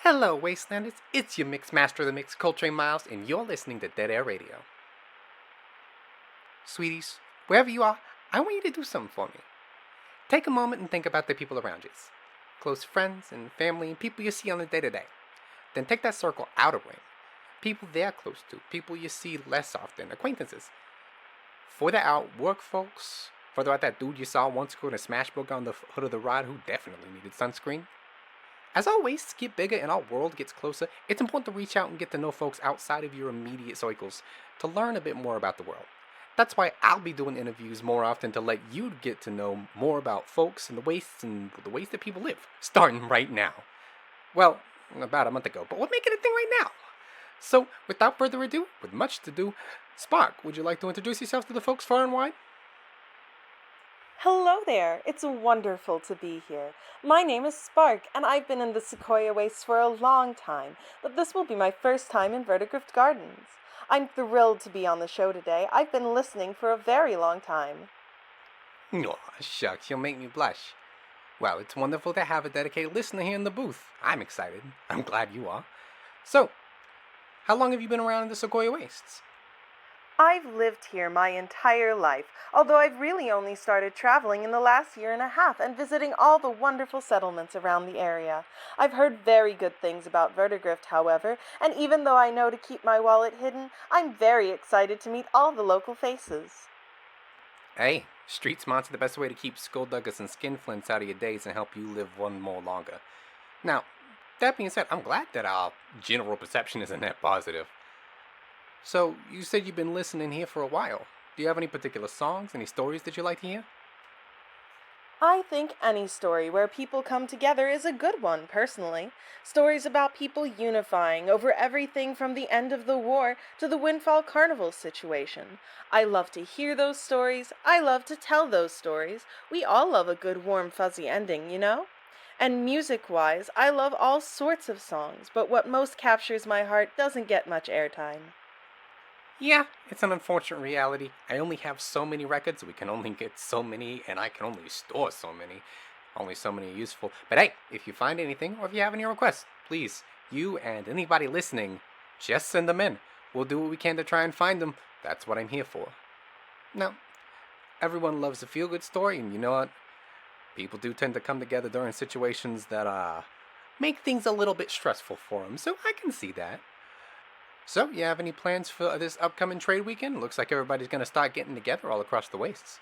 Hello, Wastelanders. It's your Mix Master of the Mix, Coaltrain Miles, and you're listening to Dead Air Radio. Sweeties, wherever you are, I want you to do something for me. Take a moment and think about the people around you. Close friends and family and people you see on the day-to-day. Then take that circle out a ring. People they're close to, people you see less often, acquaintances. Further out, work folks. Further out, that dude you saw once screwing a smash burger on the hood of the ride who definitely needed sunscreen. As our wastes get bigger and our world gets closer, it's important to reach out and get to know folks outside of your immediate circles to learn a bit more about the world. That's why I'll be doing interviews more often to let you get to know more about folks and the ways that people live, starting right now. Well, about a month ago, but we're making a thing right now. So, without further ado, with much to do, Spark, would you like to introduce yourself to the folks far and wide? Hello there, it's wonderful to be here. My name is Spark, and I've been in the Sequoia Wastes for a long time, but this will be my first time in Vertigrift Gardens. I'm thrilled to be on the show today. I've been listening for a very long time. Aw, shucks, you'll make me blush. Well, it's wonderful to have a dedicated listener here in the booth. I'm excited. I'm glad you are. So, how long have you been around in the Sequoia Wastes? I've lived here my entire life, although I've really only started traveling in the last year and a half and visiting all the wonderful settlements around the area. I've heard very good things about Vertigrift, however, and even though I know to keep my wallet hidden, I'm very excited to meet all the local faces. Hey, street smarts are the best way to keep skullduggas and skinflints out of your days and help you live one more longer. Now, that being said, I'm glad that our general perception is a net positive. So, you said you've been listening here for a while. Do you have any particular songs, any stories that you like to hear? I think any story where people come together is a good one, personally. Stories about people unifying over everything from the end of the war to the Windfall Carnival situation. I love to hear those stories. I love to tell those stories. We all love a good warm fuzzy ending, you know? And music-wise, I love all sorts of songs, but what most captures my heart doesn't get much airtime. Yeah, it's an unfortunate reality. I only have so many records, we can only get so many, and I can only store so many. Only so many are useful. But hey, if you find anything, or if you have any requests, please, you and anybody listening, just send them in. We'll do what we can to try and find them. That's what I'm here for. Now, everyone loves a feel-good story, and you know what? People do tend to come together during situations that, make things a little bit stressful for them, so I can see that. So, you have any plans for this upcoming trade weekend? Looks like everybody's going to start getting together all across the wastes.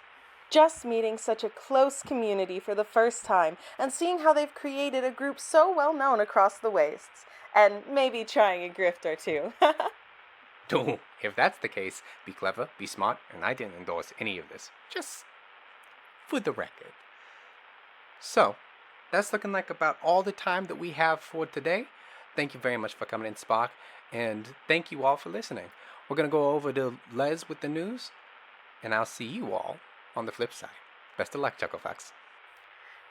Just meeting such a close community for the first time and seeing how they've created a group so well known across the wastes. And maybe trying a grift or two. Dude, if that's the case, be clever, be smart, and I didn't endorse any of this. Just for the record. So, that's looking like about all the time that we have for today. Thank you very much for coming in, Spark. And thank you all for listening. We're going to go over to Les with the news, and I'll see you all on the flip side. Best of luck, Chucklefucks.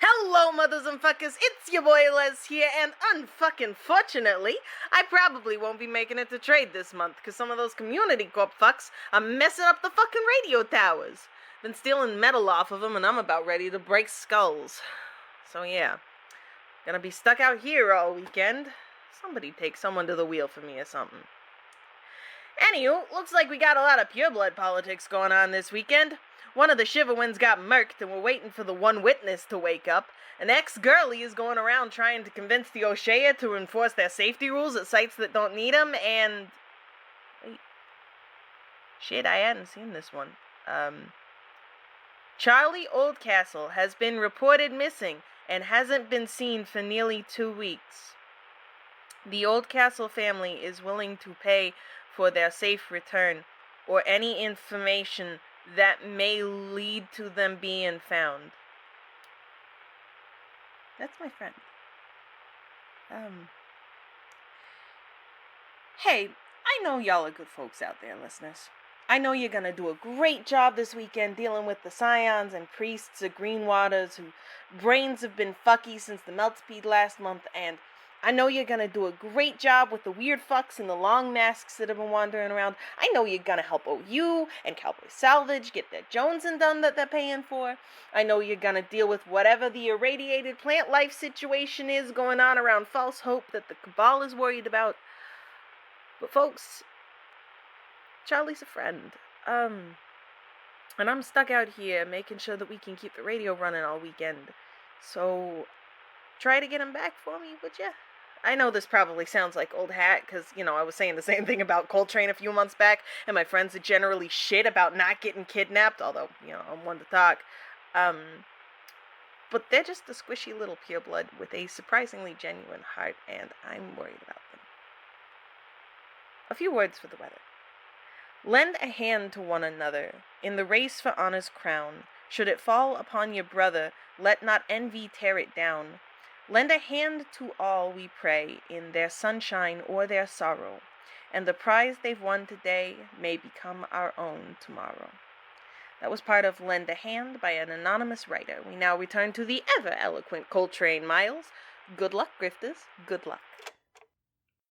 Hello, mothers and fuckers, it's your boy Les here, and unfucking-fortunately, I probably won't be making it to trade this month, because some of those Community Corp fucks are messing up the fucking radio towers. Been stealing metal off of them, and I'm about ready to break skulls. So yeah, gonna be stuck out here all weekend. Somebody take someone to the wheel for me or something. Anywho, looks like we got a lot of pureblood politics going on this weekend. One of the Shiverwinds got murked and we're waiting for the one witness to wake up. An ex-girlie is going around trying to convince the O'Shea to enforce their safety rules at sites that don't need them, and... Wait. Shit, I hadn't seen this one. Charlie Oldcastle has been reported missing and hasn't been seen for nearly 2 weeks. The Oldcastle family is willing to pay for their safe return or any information that may lead to them being found. That's my friend. Hey, I know y'all are good folks out there, listeners. I know you're gonna do a great job this weekend dealing with the scions and priests of Greenwaters whose brains have been fucky since the melt speed last month, and I know you're gonna do a great job with the weird fucks and the long masks that have been wandering around. I know you're gonna help OU and Cowboy Salvage get their Jonesing done that they're paying for. I know you're gonna deal with whatever the irradiated plant life situation is going on around False Hope that the Cabal is worried about. But folks, Charlie's a friend. And I'm stuck out here making sure that we can keep the radio running all weekend. So, try to get him back for me, would ya? I know this probably sounds like old hat, because, I was saying the same thing about Coaltrain a few months back, and my friends are generally shit about not getting kidnapped, although, I'm one to talk. But they're just a squishy little pureblood with a surprisingly genuine heart, and I'm worried about them. A few words for the weather. Lend a hand to one another in the race for honor's crown. Should it fall upon your brother, let not envy tear it down. Lend a hand to all, we pray, in their sunshine or their sorrow, and the prize they've won today may become our own tomorrow. That was part of Lend a Hand by an anonymous writer. We now return to the ever-eloquent Coaltrain Miles. Good luck, grifters. Good luck.